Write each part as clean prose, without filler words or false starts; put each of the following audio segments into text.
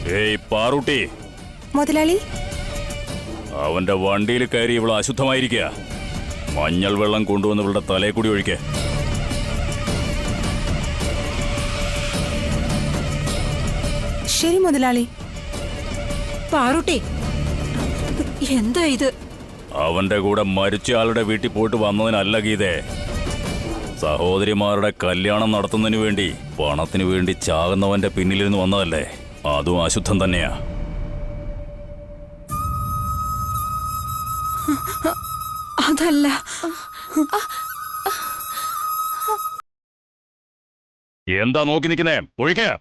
ഏയ് പാറൂട്ടി, മുതലാളി, അവന്റെ വണ്ടിയിൽ കയറി ഇവള് അശുദ്ധമായിരിക്കുക. മഞ്ഞൾ വെള്ളം കൊണ്ടുവന്ന് ഇവളുടെ തലയെ കൂടി ഒഴിക്കേ. ശരി മുതലാളി. പാറൂട്ടി, എന്താ ഇത്? അവന്റെ കൂടെ മരിച്ച ആളുടെ വീട്ടിൽ പോയിട്ട് വന്നതിനല്ല ഗീതേ, സഹോദരിമാരുടെ കല്യാണം നടത്തുന്നതിന് വേണ്ടി പണത്തിന് വേണ്ടി ചാകുന്നവന്റെ പിന്നിലിരുന്ന് വന്നതല്ലേ. അതും അശുദ്ധം തന്നെയാ. അതല്ല. എന്താ നോക്കി നിൽക്കുന്നേ? ഒഴിക്കേ.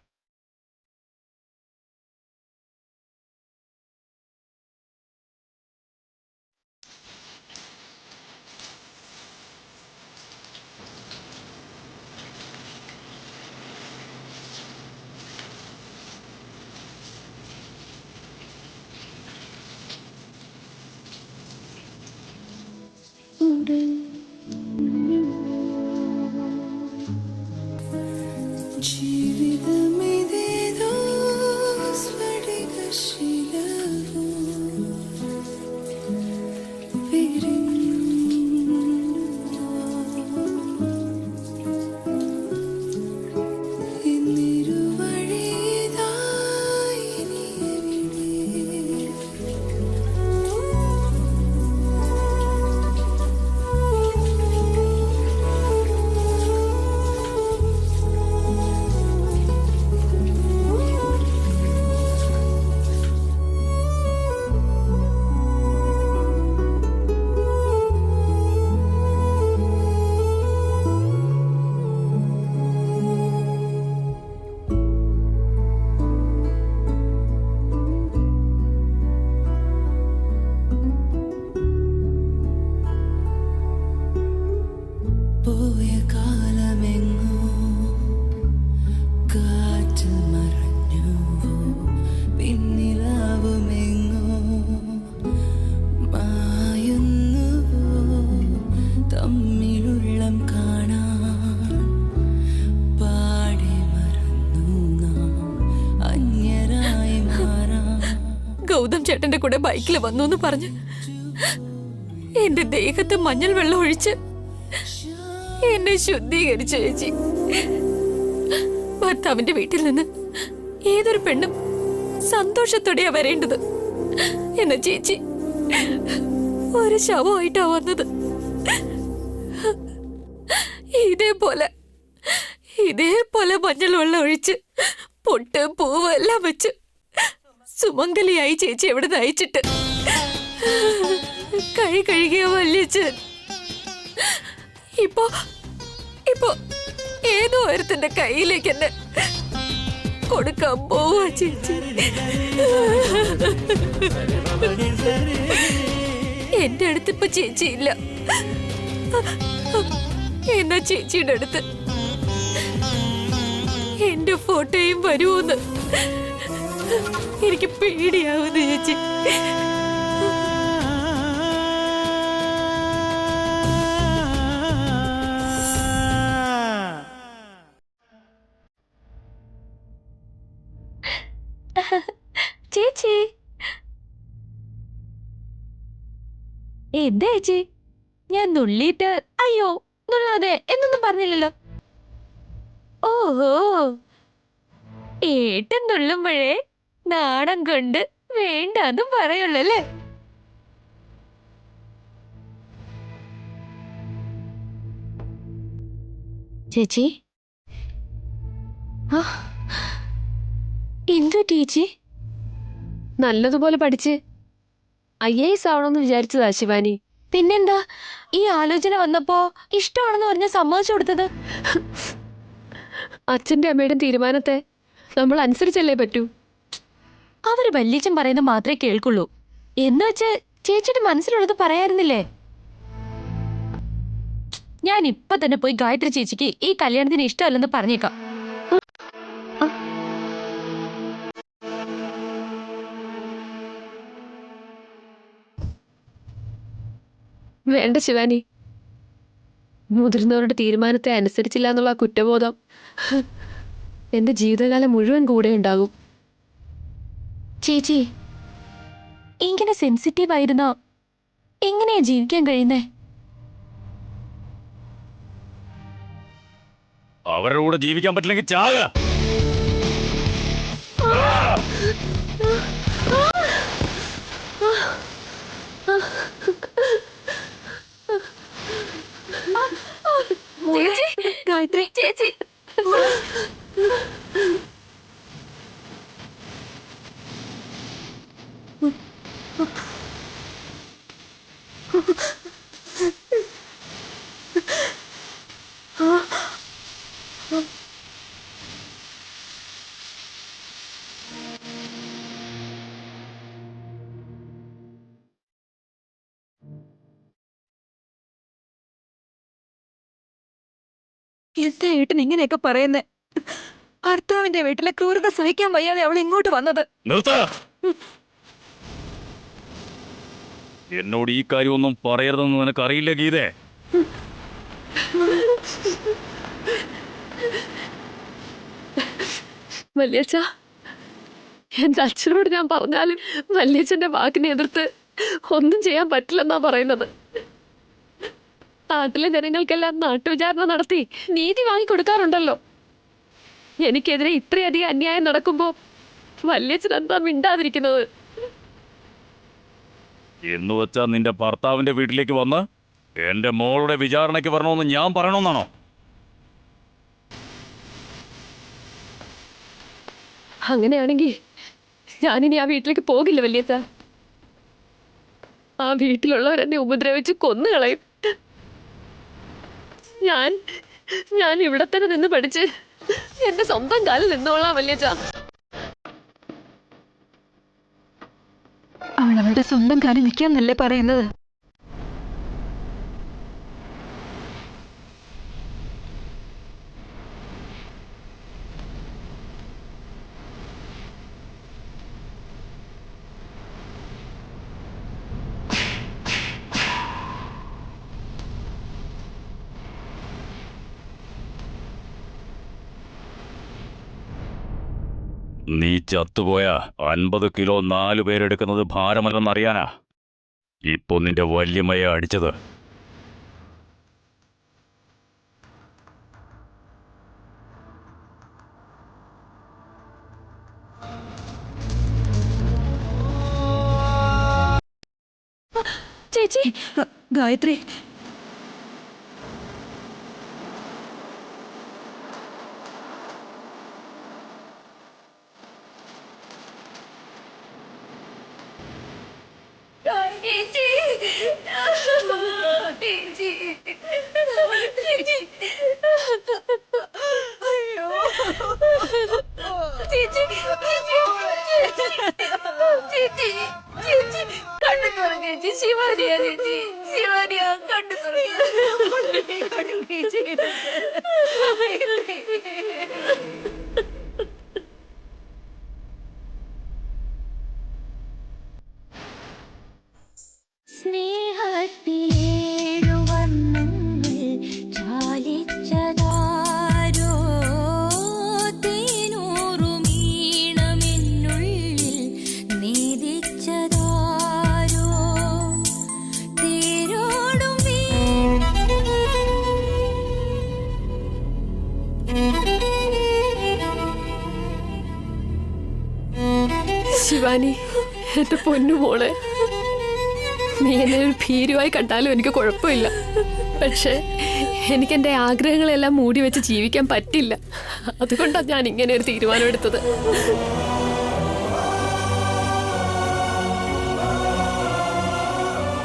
ഗൗതം ചേട്ടന്റെ കൂടെ ബൈക്കിൽ വന്നു എന്ന് പറഞ്ഞ് എന്റെ ദേഹത്ത് മഞ്ഞൾ വെള്ളം ഒഴിച്ച് എന്നെ ശുദ്ധീകരിച്ചു ചേച്ചി. ഭർത്താവിന്റെ വീട്ടിൽ നിന്ന് ഏതൊരു പെണ്ണും സന്തോഷത്തോടെയാ വരേണ്ടത്. എന്ന ചേച്ചി ഒരു ശവമായിട്ടാ വന്നത്. ഇതേപോലെ മഞ്ഞൾ വെള്ളം ഒഴിച്ച് പൊട്ട് പൂവ് എല്ലാം വെച്ച് സുമംഗലിയായി ചേച്ചി എവിടെ നയിച്ചിട്ട് കഴുകിയ വല്യച്ഛൻ ഇപ്പോ ഏതോ ഒരുത്തിന്റെ കയ്യിലേക്ക് എന്നെ കൊടുക്കാൻ പോവാ ചേച്ചി. എന്റെ അടുത്തിപ്പോ ചേച്ചി ഇല്ല. എന്നാ ചേച്ചിയുടെ അടുത്ത് എന്റെ ഫോട്ടോയും വരുമോന്ന് എനിക്ക് പേടിയാവുന്നു ചേച്ചി. ചേച്ചി എന്താ ചേച്ചി? ഞാൻ നുള്ളിയിട്ട് അയ്യോ നുള്ളാതെ എന്നൊന്നും പറഞ്ഞില്ലല്ലോ. ഓഹോ, ഏട്ടൻ നുള്ളുമ്പോഴേ നാണം കൊണ്ട് വേണ്ടെന്നും പറയുള്ളല്ലേ? ചേച്ചി എന്തു ചേച്ചി? നല്ലതുപോലെ പഠിച്ച് IAS ആവണമെന്ന് വിചാരിച്ചതാ ശിവാനി. പിന്നെന്താ ഈ ആലോചന വന്നപ്പോ ഇഷ്ടമാണെന്ന് പറഞ്ഞ സമ്മതിച്ചു കൊടുത്തത്? അച്ഛന്റെ അമ്മയുടെ തീരുമാനത്തെ നമ്മൾ അനുസരിച്ചല്ലേ പറ്റൂ. അവര് വല്യച്ഛൻ പറയുന്നത് മാത്രമേ കേൾക്കുള്ളൂ എന്ന് വെച്ച് ചേച്ചിയുടെ മനസ്സിലുള്ളത് പറയാറുന്നില്ലേ? ഞാൻ ഇപ്പൊ തന്നെ പോയി ഗായത്രി ചേച്ചിക്ക് ഈ കല്യാണത്തിന് ഇഷ്ടമല്ലെന്ന് പറഞ്ഞേക്കാം. വേണ്ട ശിവാനി, മുതിർന്നവരുടെ തീരുമാനത്തെ അനുസരിച്ചില്ല എന്നുള്ള കുറ്റബോധം എൻ്റെ ജീവിതകാലം മുഴുവൻ കൂടെ ഉണ്ടാകും. ചേച്ചി ഇങ്ങനെ സെൻസിറ്റീവ് ആയിരുന്നോ എങ്ങനെയാ ജീവിക്കാൻ കഴിയുന്നേ? അവരുടെ കൂടെ ജീവിക്കാൻ പറ്റില്ലെങ്കിൽ ചാക. ഗായത്രി ചേച്ചി എന്താ ഏട്ടൻ ഇങ്ങനെയൊക്കെ പറയുന്നേ? ഭർത്താവിന്റെ വീട്ടിലെ ക്രൂരത സഹിക്കാൻ വയ്യാതെ അവൾ ഇങ്ങോട്ട് വന്നത്. നിർത്ത. എന്നോട് ഈ കാര്യമൊന്നും പറയരുതെന്ന് നിനക്കറിയില്ല ഗീതേ. വല്യച്ഛ, എന്റെ അച്ഛനോട് ഞാൻ പറഞ്ഞാലും വല്യച്ഛന്റെ വാക്കിനെ എതിർത്ത് ഒന്നും ചെയ്യാൻ പറ്റില്ലെന്നാ പറയുന്നത്. നാട്ടിലെ ജനങ്ങൾക്കെല്ലാം നാട്ടുവിചാരണ നടത്തി നീതി വാങ്ങിക്കൊടുക്കാറുണ്ടല്ലോ. എനിക്കെതിരെ ഇത്രയധികം അന്യായം നടക്കുമ്പോ വല്യച്ഛൻ എന്താ മിണ്ടാതിരിക്കുന്നത്? എന്ന് വെച്ചാ നിന്റെ ഭർത്താവിന്റെ വീട്ടിലേക്ക് വന്ന് എന്റെ മോളുടെ വിചാരണയ്ക്ക് വരണമെന്ന് ഞാൻ പറയണമെന്നാണോ? അങ്ങനെയാണെങ്കിൽ ഞാനിനി ആ വീട്ടിലേക്ക് പോകില്ല വല്യച്ഛ. ആ വീട്ടിലുള്ളവരെന്നെ ഉപദ്രവിച്ച് കൊന്നുകളയും. ഞാൻ ഇവിടെ തന്നെ നിന്ന് പഠിച്ച് എന്റെ സ്വന്തം കാലിൽ നിന്നോളാം വല്യച്ഛ. അവൾ അവളുടെ സ്വന്തം കാലിൽ നിൽക്കാന്നല്ലേ പറയുന്നത്? നീ ചത്തുപോയ 50 കിലോ 4 പേരെടുക്കുന്നത് ഭാരമല്ലെന്നറിയാനാ ഇപ്പൊ നിന്റെ വല്യമ്മയെ അടിച്ചത്. ചേച്ചി ഗായത്രി, ശിവാനിയാ ചേച്ചി, ശിവാനിയാ കണ്ടു സ്നേഹത്തിലേഴു വർണ്ണങ്ങൾ ചാലിച്ചതാരോ തേനൂറുമീണമെന്നുള്ളിൽ നീതിച്ചതാരോ തേരോടും ശിവാനി, എന്റെ പൊന്നുമോളെ, നീ എന്നെ ഒരു ഭീരുവായി കണ്ടാലും എനിക്ക് കുഴപ്പമില്ല. പക്ഷെ എനിക്ക് എൻ്റെ ആഗ്രഹങ്ങളെല്ലാം മൂടി വെച്ച് ജീവിക്കാൻ പറ്റില്ല. അതുകൊണ്ടാണ് ഞാൻ ഇങ്ങനെ ഒരു തീരുമാനമെടുത്തത്.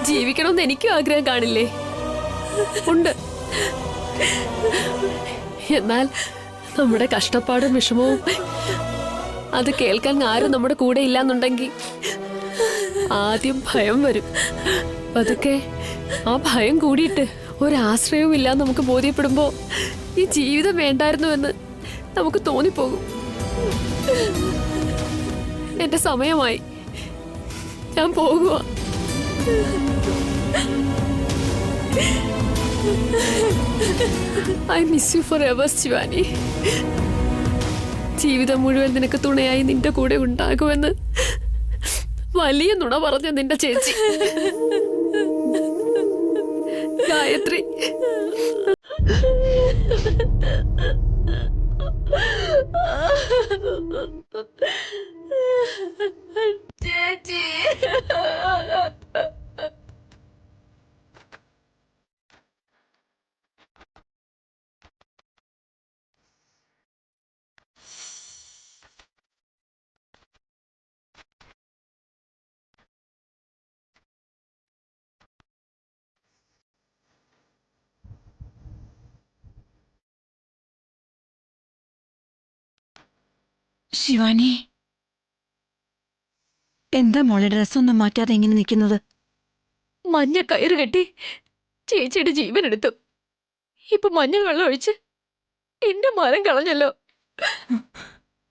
ജീവിക്കണമെന്ന് എനിക്കും ആഗ്രഹം കാണില്ലേ? ഉണ്ട്. എന്നാൽ നമ്മുടെ കഷ്ടപ്പാടും വിഷമവും അത് കേൾക്കാൻ ആരും നമ്മുടെ കൂടെ ഇല്ലാന്നുണ്ടെങ്കിൽ ആദ്യം ഭയം വരും. അതൊക്കെ ആ ഭയം കൂടിയിട്ട് ഒരാശ്രയവും ഇല്ലാന്ന് നമുക്ക് ബോധ്യപ്പെടുമ്പോ ഈ ജീവിതം വേണ്ടായിരുന്നുവെന്ന് നമുക്ക് തോന്നിപ്പോകും. എന്റെ സമയമായി, ഞാൻ പോകുക. I miss you for ever Shivani. ജീവിതം മുഴുവൻ നിനക്ക് തുണയായി നിന്റെ കൂടെ ഉണ്ടാകുമെന്ന് വലിയ നുണ പറഞ്ഞ നിന്റെ ചേച്ചി ഗായത്രി. ശിവാനി, എന്താ മോളെ ഡ്രസ്സൊന്നും മാറ്റാതെ ഇങ്ങനെ നിൽക്കുന്നത്? മഞ്ഞ കയറ് കെട്ടി ചേച്ചിയുടെ ജീവൻ എടുത്തു. ഇപ്പൊ മഞ്ഞൾ വെള്ളം ഒഴിച്ച് എന്റെ മരം കളഞ്ഞല്ലോ.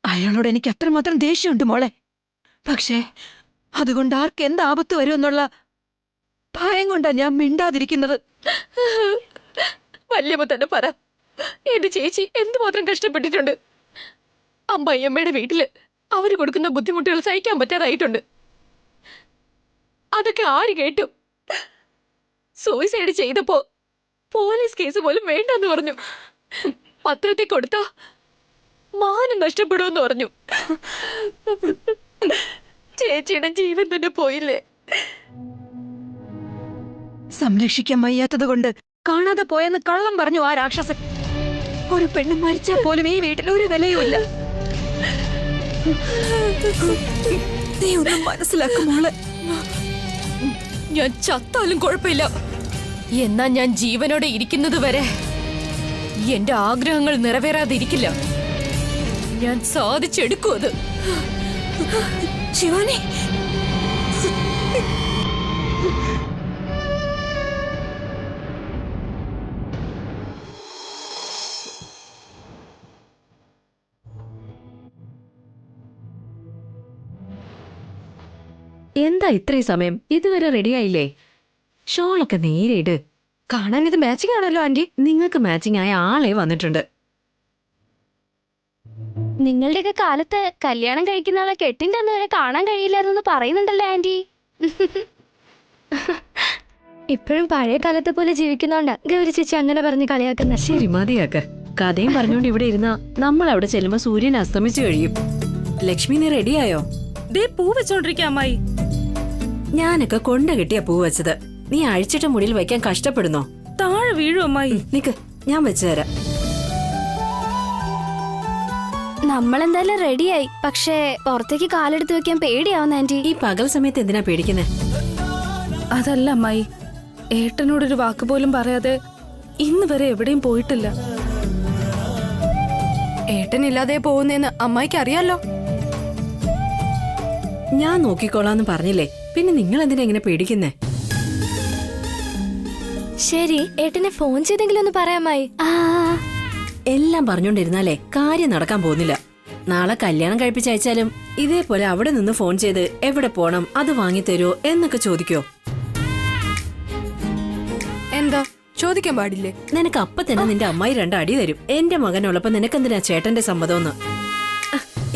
അയാളോട് എനിക്ക് അത്രമാത്രം ദേഷ്യമുണ്ട് മോളെ. പക്ഷേ അതുകൊണ്ട് ആർക്ക് എന്ത് ആപത്ത് വരുമെന്നുള്ള ഭയം കൊണ്ടാ ഞാൻ മിണ്ടാതിരിക്കുന്നത്. വല്യമ്മ തന്നെ പറ, എന്റെ ചേച്ചി എന്തുമാത്രം കഷ്ടപ്പെട്ടിട്ടുണ്ട്. അമ്മയമ്മയുടെ വീട്ടില് അവര് കൊടുക്കുന്ന ബുദ്ധിമുട്ടുകൾ സഹിക്കാൻ പറ്റാതായിട്ടുണ്ട്. അതൊക്കെ ആര് കേട്ടു? സൂയിസൈഡ് ചെയ്തപ്പോ പോലീസ് കേസ് പോലും വേണ്ടെന്ന് പറഞ്ഞു. പത്രത്തിൽ കൊടുത്താ മാനം നഷ്ടപ്പെടുമെന്ന് പറഞ്ഞു. ചേച്ചിയുടെ ജീവൻ തന്നെ പോയില്ലേ? സംരക്ഷിക്കാൻ വയ്യാത്തത് കൊണ്ട് കാണാതെ പോയെന്ന് കള്ളം പറഞ്ഞു ആ രാക്ഷസൻ. ഒരു പെണ്ണ് മരിച്ചാൽ പോലും ഈ വീട്ടിൽ ഒരു വിലയുമില്ല. നീ ഒന്നും മനസ്സിലാക്കും മോളെ. ഞാൻ ചത്താലും കുഴപ്പമില്ല. എന്നാ ഞാൻ ജീവനോടെ ഇരിക്കുന്നത് വരെ എന്റെ ആഗ്രഹങ്ങൾ നിറവേറാതിരിക്കില്ല. ഞാൻ സാധിച്ചെടുക്കും അത്. ശിവാനി, എന്താ ഇത്രയും സമയം? ഇതുവരെ റെഡിയായില്ലേ? ഷോളൊക്കെ നേരെ ഇട്. കാണാൻ ഇത് മാച്ചിങ് ആണല്ലോ ആന്റി. നിങ്ങൾക്ക് മാച്ചിങ് ആയ ആളെ വന്നിട്ടുണ്ട്. നിങ്ങളുടെയൊക്കെ കാലത്ത് കല്യാണം കഴിക്കുന്ന ആളെ കെട്ടിന്റെ അന്ന് വരെ കാണാൻ കഴിയില്ലായിരുന്നു പറയുന്നുണ്ടല്ലോ ആന്റി. ഇപ്പോഴും പഴയ കാലത്തെ പോലെ ജീവിക്കുന്നോണ്ടാ ഗൗരി ചേച്ചി അങ്ങനെ പറഞ്ഞ് കളിയാക്കുന്ന. ശരി, മതിയാക്ക. കഥയും പറഞ്ഞോണ്ട് ഇവിടെ ഇരുന്ന നമ്മൾ അവിടെ ചെല്ലുമ്പോ സൂര്യൻ അസ്തമിച്ചു കഴിയും. ലക്ഷ്മി, നീ റെഡിയായോ? പൂ വെച്ചോണ്ടിരിക്കാം അമ്മായി. ഞാനൊക്കെ കൊണ്ട കിട്ടിയ പൂ വെച്ചത്. നീ അഴിച്ചിട്ട മുടിയിൽ വെക്കാൻ കഷ്ടപ്പെടുന്നോ? താഴെ വീഴും അമ്മായി. നിക്ക്, ഞാൻ വെച്ചു തരാം. നമ്മളെന്തായാലും റെഡിയായി. പക്ഷേ പുറത്തേക്ക് കാലെടുത്ത് വെക്കാൻ പേടിയാവുന്ന ആന്റി. ഈ പകൽ സമയത്ത് എന്തിനാ പേടിക്കുന്നേ? അതല്ല അമ്മായി, ഏട്ടനോടൊരു വാക്ക് പോലും പറയാതെ ഇന്ന് വരെ എവിടെയും പോയിട്ടില്ല. ഏട്ടനില്ലാതെ പോകുന്നേന്ന് അമ്മായിക്ക് അറിയാലോ. ഞാൻ നോക്കിക്കോളാന്ന് പറഞ്ഞില്ലേ, പിന്നെ നിങ്ങൾ എന്തിനാ ഇങ്ങനെ പേടിക്കുന്നേ? ശരി, ഏട്ടനെ ഫോൺ ചെയ്തെങ്കിലും ഒന്ന് പറയാമായി. എല്ലാം പറഞ്ഞോണ്ടിരുന്നാലേ കാര്യം നടക്കാൻ പോകുന്നില്ല. നാളെ കല്യാണം കഴിപ്പിച്ചയച്ചാലും ഇതേപോലെ അവിടെ നിന്ന് ഫോൺ ചെയ്ത് എവിടെ പോണം, അത് വാങ്ങിത്തരോ എന്നൊക്കെ ചോദിക്കോ? എന്താ ചോദിക്കാൻ പാടില്ലേ? നിനക്ക് അപ്പൊ തന്നെ നിന്റെ അമ്മായി 2 അടി തരും. എന്റെ മകനുള്ളപ്പോ നിനക്കെന്തിനാ ചേട്ടന്റെ സമ്മതമെന്ന്?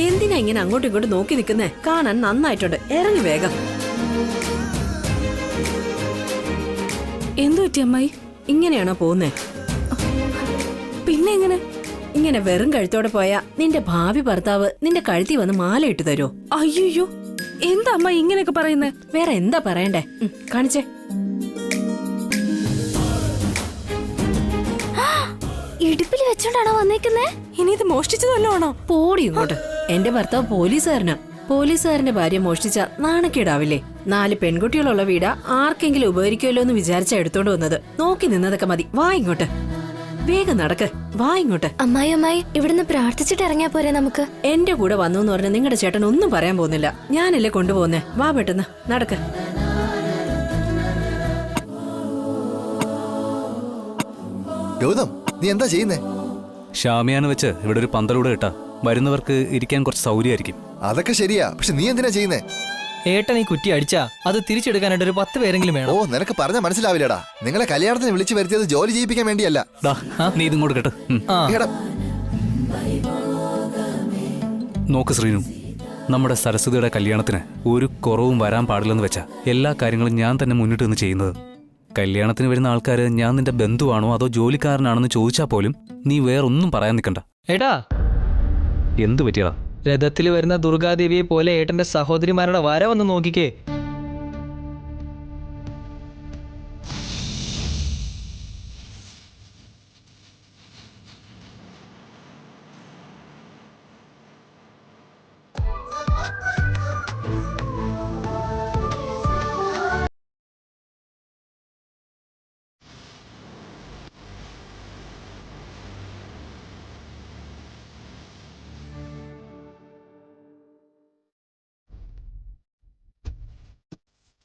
എന്തിനാ ഇങ്ങനെ അങ്ങോട്ടും ഇങ്ങോട്ടും നോക്കി നിൽക്കുന്നേ? കാണാൻ നന്നായിട്ടുണ്ട്. ഇറങ്ങി വേഗം. എന്തു പറ്റി അമ്മായി? ഇങ്ങനെയാണോ പോകുന്നേ? പിന്നെ എങ്ങനെ? ഇങ്ങനെ വെറും കഴുത്തോടെ പോയാ നിന്റെ ഭാവി ഭർത്താവ് നിന്റെ കഴുത്തി വന്ന് മാലയിട്ട് തരോ? അയ്യോ, എന്താ അമ്മായി ഇങ്ങനെയൊക്കെ പറയുന്നേ? വേറെ എന്താ പറയണ്ടേ? കാണിച്ചേ. ഇടുപ്പിൽ വെച്ചോണ്ടാണോ വന്നേക്കുന്നേ? ഇനി ഇത് മോഷ്ടിച്ചതല്ലോ ആണോ? പോടി ഇങ്ങോട്ട്. എന്റെ ഭർത്താവ് പോലീസുകാരനാ. പോലീസുകാരന്റെ ഭാര്യ മോഷ്ടിച്ച നാണക്കേടാവില്ലേ? 4 പെൺകുട്ടികളുള്ള വീടാ, ആർക്കെങ്കിലും ഉപകരിക്കുമല്ലോ എന്ന് വിചാരിച്ചാ എടുത്തോണ്ട് വന്നത്. നോക്കി നിന്നതൊക്കെ മതി. വാ ഇങ്ങോട്ട്, വേഗം നടക്ക്. വാ ഇങ്ങോട്ട്. അമ്മായി ഇവിടുന്ന് പ്രാർത്ഥിച്ചിട്ട് ഇറങ്ങിയാ പോരെ നമുക്ക്? എന്റെ കൂടെ വന്നു എന്ന് പറഞ്ഞ നിങ്ങളുടെ ചേട്ടൻ ഒന്നും പറയാൻ പോകുന്നില്ല. ഞാനല്ലേ കൊണ്ടുപോകുന്നേ. വാ പെട്ടെന്ന് നടക്ക്. ഗൗതം, നീ എന്താ ചെയ്യുന്നേ? ഷാമിയാന വെച്ച് ഇവിടെ ഒരു പന്തലൂടെ ഇട്ടാ വരുന്നവർക്ക് ഇരിക്കാൻ കുറച്ച് സൗകര്യമായിരിക്കും. അതൊക്കെ ശരിയാ, പക്ഷെ നീ എന്തിനാ ചെയ്യുന്നേ? ഏട്ടൻ ഈ കുറ്റി അടിച്ചാ അത് തിരിച്ചെടുക്കാനായിട്ട് ഒരു 10 പേരെങ്കിലും വേണം. ഓ, നിനക്ക് പറഞ്ഞ മനസ്സിലാവില്ലടാ. നിങ്ങളെ കല്യാണത്തിന് വിളിച്ചു വരുത്തിയത് ജോലി ചെയ്യിപ്പിക്കാൻ വേണ്ടിയല്ല. നീ ഇതിങ്ങോട്ട് കേട്ട്. എടാ, നോക്ക് ശ്രീനു, നമ്മുടെ സരസ്വതിയുടെ കല്യാണത്തിന് ഒരു കുറവും വരാൻ പാടില്ലെന്ന് വെച്ചാ എല്ലാ കാര്യങ്ങളും ഞാൻ തന്നെ മുന്നിട്ട് നിന്ന് ചെയ്യുന്നത്. കല്യാണത്തിന് വരുന്ന ആൾക്കാർ ഞാൻ നിന്റെ ബന്ധുവാണോ അതോ ജോലിക്കാരനാണെന്ന് ചോദിച്ചാൽ പോലും നീ വേറൊന്നും പറയാൻ നിൽക്കണ്ട. ഏട്ടാ, എന്തു പറ്റിയതാ? രഥത്തിൽ വരുന്ന ദുർഗാദേവിയെ പോലെ ഏട്ടന്റെ സഹോദരിമാരുടെ വരവൊന്ന് നോക്കിക്കേ.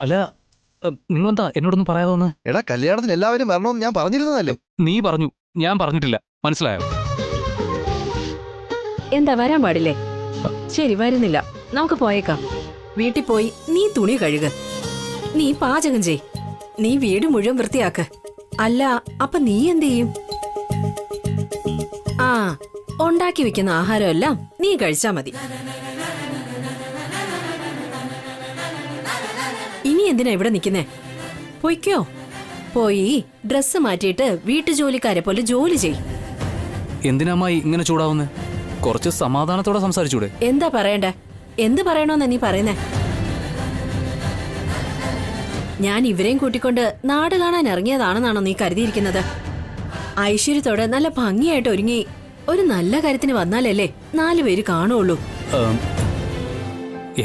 അല്ല, നിങ്ങളെന്താ എന്നോടൊന്നും പറയാതെ വന്ന്? എടാ കല്യാണത്തിന് എല്ലാവരും വരണമെന്ന് ഞാൻ പറഞ്ഞിരുന്നതല്ലേ. നീ പറഞ്ഞു, ഞാൻ പറഞ്ഞിട്ടില്ല. മനസ്സിലായോ? എന്താ വരാൻ പാടില്ലേ? ശരി, വരുന്നില്ല. നമുക്ക് പോയേക്കാം. വീട്ടിൽ പോയി നീ തുണി കഴുക, നീ പാചകം ചെയ്, നീ വീട് മുഴുവൻ വൃത്തിയാക്ക്. അല്ല, അപ്പൊ നീ എന്ത് ചെയ്യും? ആ, ഉണ്ടാക്കി വെക്കുന്ന ആഹാരമെല്ലാം നീ കഴിച്ചാ മതി. ഇനി എന്തിനാ ഇവിടെ നിൽക്കുന്നേ? പൊയ്ക്കോ. പോയി ഡ്രസ്സ് മാറ്റിയിട്ട് വീട്ടുജോലിക്കാരെ പോലെ ജോലി ചെയ്. എന്തിനാമായി ഇങ്ങനെ ചൂടാവുന്നേ? കുറച്ച് സമാധാനത്തോടെ സംസാരിച്ചൂടെ? എന്താ പറയണ്ടേ? എന്ത് പറയണോന്നാ നീ പറയുന്നേ? ഞാൻ ഇവരെയും കൂട്ടിക്കൊണ്ട് നാട് കാണാൻ ഇറങ്ങിയതാണെന്നാണോ നീ കരുതിയിരിക്കുന്നത്? ഐശ്വര്യത്തോടെ നല്ല ഭംഗിയായിട്ട് ഒരുങ്ങി ഒരു നല്ല കാര്യത്തിന് വന്നാലല്ലേ 4 പേര് കാണുള്ളൂ.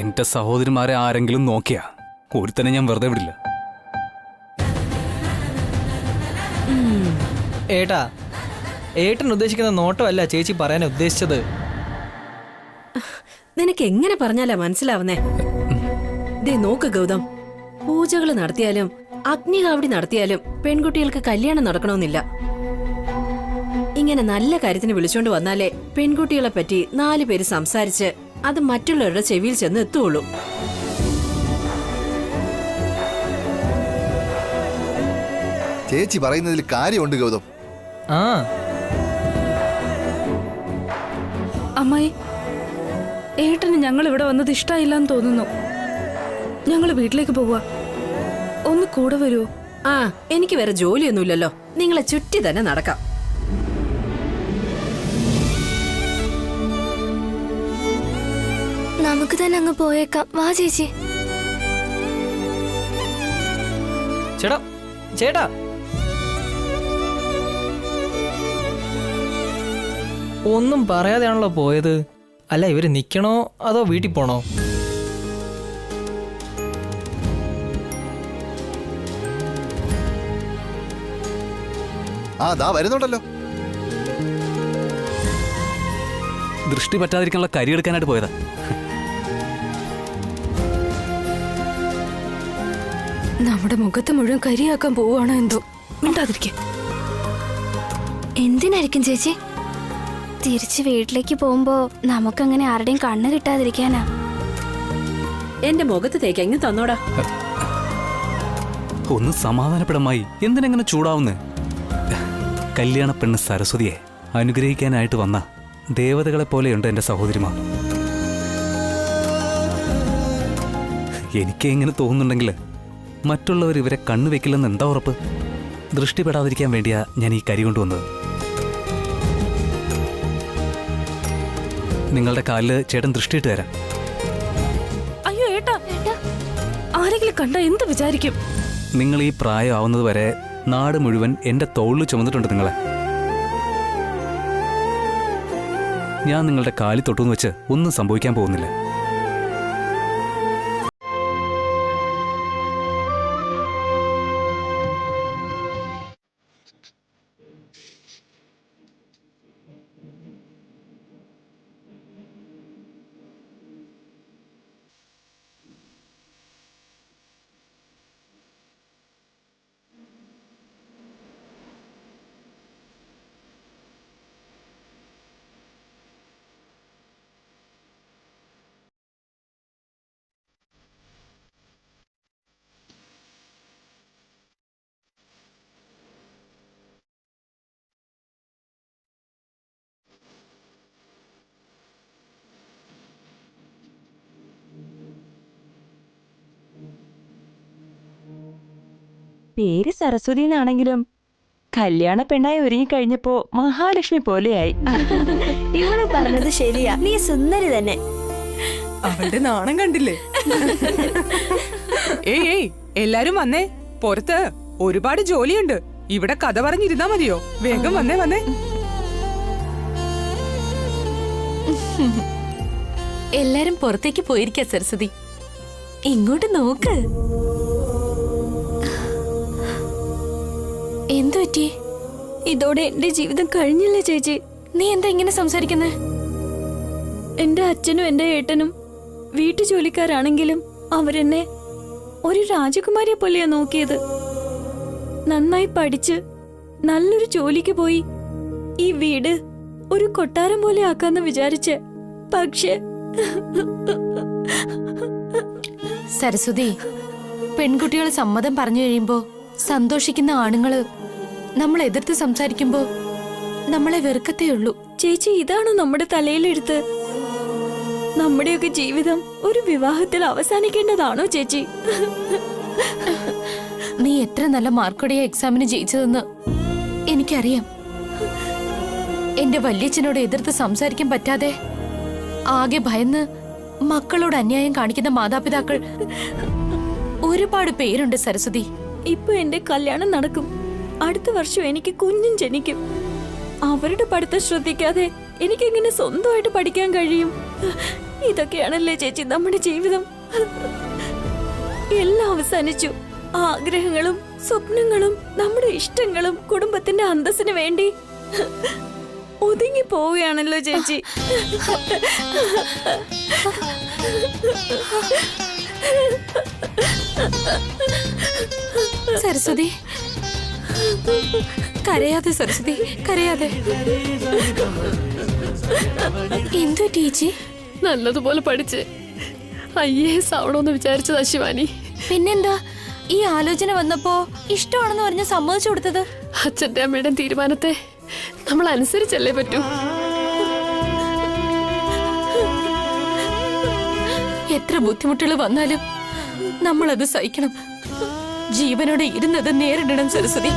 എന്റെ സഹോദരിമാരെ ആരെങ്കിലും നോക്കിയാ ഒരുത്തനെ ഞാൻ വെറുതെ വിടില്ല. ഏട്ടാ, ഏട്ടൻ ഉദ്ദേശിക്കുന്ന നോട്ടമല്ല ചേച്ചി പറയാൻ ഉദ്ദേശിച്ചത്. നിനക്ക് എങ്ങനെ പറഞ്ഞാലാ മനസ്സിലാവുന്നേ? ദേ നോക്ക് ഗൗതം, പൂജകൾ നടത്തിയാലും അഗ്നികാവടി നടത്തിയാലും പെൺകുട്ടികൾക്ക് കല്യാണം നടക്കണമെന്നില്ല. ഇങ്ങനെ നല്ല കാര്യത്തിന് വിളിച്ചോണ്ട് വന്നാലേ പെൺകുട്ടികളെ പറ്റി 4 പേര് സംസാരിച്ച് അത് മറ്റുള്ളവരുടെ ചെവിയിൽ ചെന്ന് എത്തുള്ളൂ. ചേച്ചി പറയുന്നതിൽ കാര്യമുണ്ട് ഗൗതം. ആ അമ്മായി, ഏട്ടന് ഞങ്ങൾ ഇവിടെ വന്നത് ഇഷ്ടമായില്ലെന്ന് തോന്നുന്നു. ഞങ്ങൾ വീട്ടിലേക്ക് പോവാ. ഒന്ന് കൂടെ വരുമോ? ആ, എനിക്ക് വേറെ ജോലിയൊന്നുമില്ലല്ലോ. നിങ്ങളെ ചുറ്റി തന്നെ നടക്കാം. നമുക്ക് തന്നെ അങ്ങ് പോയേക്കാം. വാ ചേച്ചി. ചേട്ടാ, ചേട്ടാ, ഒന്നും പറയാതെയാണല്ലോ പോയത്. അല്ല, ഇവര് നിക്കണോ അതോ വീട്ടിൽ പോണോ? ആ ദാ വരുന്നുണ്ടല്ലോ. ദൃഷ്ടി പറ്റാതിരിക്കാനുള്ള കരിയെടുക്കാനായിട്ട് പോയതാ. നമ്മുടെ മുഖത്ത് മുഴുവൻ കരിയാക്കാൻ പോവാണോ എന്തോ. മിണ്ടാതിരിക്കെ. എന്തിനായിരിക്കും ചേച്ചി? തിരിച്ച് വീട്ടിലേക്ക് പോകുമ്പോ നമുക്കങ്ങനെ ആരുടെയും കണ്ണ് കിട്ടാതിരിക്കാനാ. എന്റെ മുഖത്ത് തേക്ക് എങ്ങനെ തന്നോടാ. ഒന്ന് സമാധാനപ്പെടമായി. എന്തിനെങ്ങനെ ചൂടാവുന്നേ? കല്യാണ പെണ്ണ് സരസ്വതിയെ അനുഗ്രഹിക്കാനായിട്ട് വന്ന ദേവതകളെ പോലെയുണ്ട് എന്റെ സഹോദരിമാർ. എനിക്ക് ഇങ്ങനെ തോന്നുന്നുണ്ടെങ്കിൽ മറ്റുള്ളവർ ഇവരെ കണ്ണുവെക്കില്ലെന്ന് എന്താ ഉറപ്പ്? ദൃഷ്ടിപ്പെടാതിരിക്കാൻ വേണ്ടിയാ ഞാൻ ഈ കരി കൊണ്ടുവന്നത്. നിങ്ങളുടെ കാലില് ചേട്ടൻ ദൃഷ്ടിയിട്ട് തരാം. അയ്യോ ഏട്ടാ, ആരെങ്കിലും കണ്ട എന്ത് വിചാരിക്കും? നിങ്ങൾ ഈ പ്രായം ആവുന്നത് വരെ നാട് മുഴുവൻ എന്റെ തോളിൽ ചുമന്നിട്ടുണ്ട് നിങ്ങളെ. ഞാൻ നിങ്ങളുടെ കാലി തൊട്ടുന്ന് വെച്ച് ഒന്നും സംഭവിക്കാൻ പോകുന്നില്ല. പേര് സരസ്വതി എന്നാണെങ്കിലും കല്യാണ പെണ്ണായി ഒരുങ്ങിക്കഴിഞ്ഞപ്പോ മഹാലക്ഷ്മി പോലെയായി. ഇവള് പറഞ്ഞത് ശരിയാ, നീ സുന്ദരി തന്നെ. അവളുടെ നാണം കണ്ടില്ലേ? ഏയ് എല്ലാരും വന്നേ, പുറത്ത് ഒരുപാട് ജോലിയുണ്ട്. ഇവിടെ കഥ പറഞ്ഞിരുന്നാ മതിയോ? വേഗം വന്നേ വന്നേ. എല്ലാരും പുറത്തേക്ക് പോയിരിക്കാ സരസ്വതി. ഇങ്ങോട്ട് നോക്ക്. എന്തു പറ്റി? ഇതോടെ എന്റെ ജീവിതം കഴിഞ്ഞില്ലേ ചേച്ചി? നീ എന്താ ഇങ്ങനെ സംസാരിക്കുന്നേ? എന്റെ അച്ഛനും എന്റെ ഏട്ടനും വീട്ടു ജോലിക്കാരാണെങ്കിലും അവരെന്നെ ഒരു രാജകുമാരിയെ പോലെയാ നോക്കിയത്. നന്നായി പഠിച്ച് നല്ലൊരു ജോലിക്ക് പോയി ഈ വീട് ഒരു കൊട്ടാരം പോലെ ആക്കാന്ന് വിചാരിച്ച്. പക്ഷേ സരസ്വതി, പെൺകുട്ടികൾ സമ്മതം പറഞ്ഞു കഴിയുമ്പോ സന്തോഷിക്കുന്ന ആണുങ്ങള് നമ്മൾ എതിർത്ത് സംസാരിക്കുമ്പോ നമ്മളെ വെറുക്കത്തേ ഉള്ളൂ. ചേച്ചി, ഇതാണോ നമ്മുടെ തലയിലെടുത്ത്? നമ്മുടെയൊക്കെ ജീവിതം ഒരു വിവാഹത്തിൽ അവസാനിക്കേണ്ടതാണോ ചേച്ചി? നീ എത്ര നല്ല മാർക്കോടെയാ എക്സാമിന് ജയിച്ചതെന്ന് എനിക്കറിയാം. എന്റെ വല്യച്ഛനോട് എതിർത്ത് സംസാരിക്കാൻ പറ്റാതെ ആകെ ഭയന്ന് മക്കളോട് അന്യായം കാണിക്കുന്ന മാതാപിതാക്കൾ ഒരുപാട് പേരുണ്ട് സരസ്വതി. ഇപ്പൊ എന്റെ കല്യാണം നടക്കും, അടുത്ത വർഷം എനിക്ക് കുഞ്ഞും ജനിക്കും. അവരുടെ പഠിത്തം ശ്രദ്ധിക്കാതെ എനിക്കെങ്ങനെ സ്വന്തമായിട്ട് പഠിക്കാൻ കഴിയും? ഇതൊക്കെയാണല്ലേ ചേച്ചി നമ്മുടെ ജീവിതം. എല്ലാം അവസാനിച്ചു. ആഗ്രഹങ്ങളും സ്വപ്നങ്ങളും നമ്മുടെ ഇഷ്ടങ്ങളും കുടുംബത്തിന്റെ അന്തസ്സിന് വേണ്ടി ഒതുങ്ങി പോവുകയാണല്ലോ ചേച്ചി. സരസ്വതി, കരയാതെ സരസ്വതി, കരയാതെ. എന്തോ ടീച്ചി? നല്ലതുപോലെ പഠിച്ച് IAS ആവണോന്ന് വിചാരിച്ചതാ ശിവാനി. പിന്നെന്താ ഈ ആലോചന വന്നപ്പോ ഇഷ്ടമാണെന്ന് പറഞ്ഞ് സമ്മതിച്ചു കൊടുത്തത്? അച്ഛന്റെ അമ്മയുടെ തീരുമാനത്തെ നമ്മൾ അനുസരിച്ചല്ലേ പറ്റൂ. എത്ര ബുദ്ധിമുട്ടുകൾ വന്നാലും നമ്മളത് സഹിക്കണം. ജീവനോടെ ഇരുന്നത് നേരിടണം സരസ്വതി.